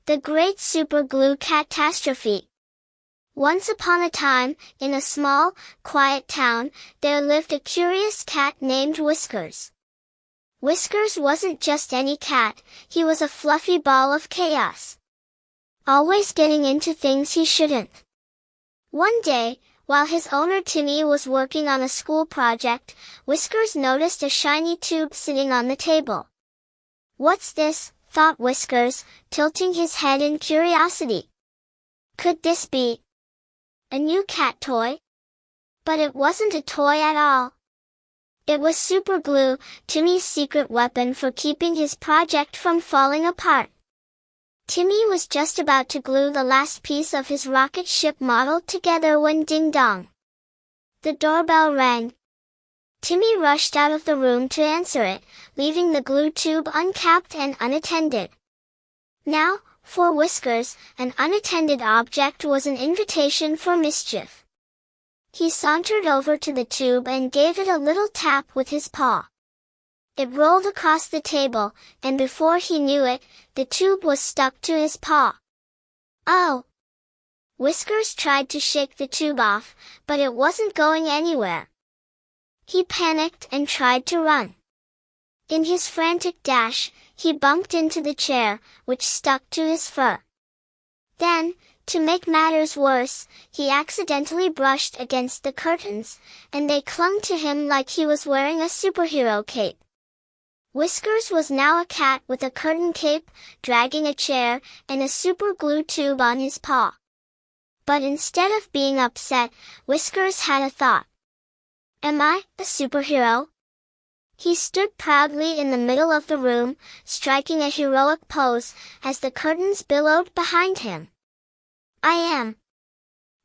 The Great Super Glue Cat-tastrophe. Once upon a time, in a small, quiet town, there lived a curious cat named Whiskers. Whiskers wasn't just any cat, he was a fluffy ball of chaos. Always getting into things he shouldn't. One day, while his owner Timmy was working on a school project, Whiskers noticed a shiny tube sitting on the table. "What's this?" thought Whiskers, tilting his head in curiosity. Could this be a new cat toy? But it wasn't a toy at all. It was super glue, Timmy's secret weapon for keeping his project from falling apart. Timmy was just about to glue the last piece of his rocket ship model together when ding-dong. The doorbell rang. Timmy rushed out of the room to answer it, leaving the glue tube uncapped and unattended. Now, for Whiskers, an unattended object was an invitation for mischief. He sauntered over to the tube and gave it a little tap with his paw. It rolled across the table, and before he knew it, the tube was stuck to his paw. Oh! Whiskers tried to shake the tube off, but it wasn't going anywhere. He panicked and tried to run. In his frantic dash, he bumped into the chair, which stuck to his fur. Then, to make matters worse, he accidentally brushed against the curtains, and they clung to him like he was wearing a superhero cape. Whiskers was now a cat with a curtain cape, dragging a chair, and a super glue tube on his paw. But instead of being upset, Whiskers had a thought. Am I a superhero? He stood proudly in the middle of the room, striking a heroic pose, as the curtains billowed behind him. I am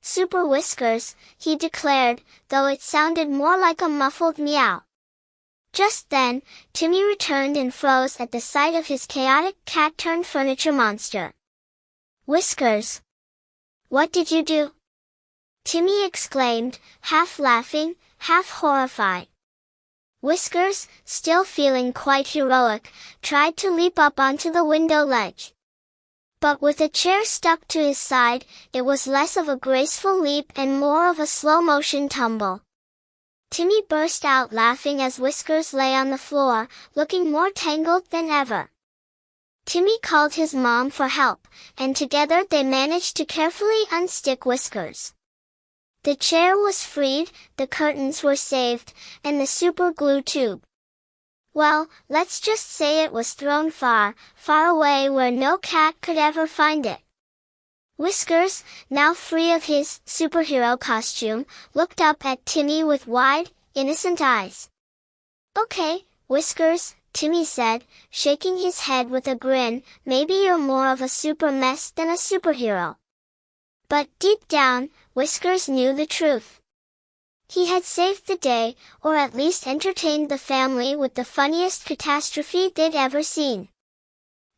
Super Whiskers, he declared, though it sounded more like a muffled meow. Just then, Timmy returned and froze at the sight of his chaotic cat-turned-furniture monster. Whiskers! What did you do? Timmy exclaimed, half laughing, half horrified. Whiskers, still feeling quite heroic, tried to leap up onto the window ledge. But with a chair stuck to his side, it was less of a graceful leap and more of a slow-motion tumble. Timmy burst out laughing as Whiskers lay on the floor, looking more tangled than ever. Timmy called his mom for help, and together they managed to carefully unstick Whiskers. The chair was freed, the curtains were saved, and the super glue tube. Well, let's just say it was thrown far, far away where no cat could ever find it. Whiskers, now free of his superhero costume, looked up at Timmy with wide, innocent eyes. Okay, Whiskers, Timmy said, shaking his head with a grin, maybe you're more of a super mess than a superhero. But deep down, Whiskers knew the truth. He had saved the day, or at least entertained the family with the funniest catastrophe they'd ever seen.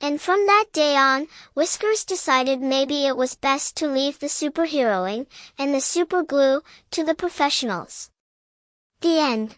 And from that day on, Whiskers decided maybe it was best to leave the superheroing and the super glue to the professionals. The end.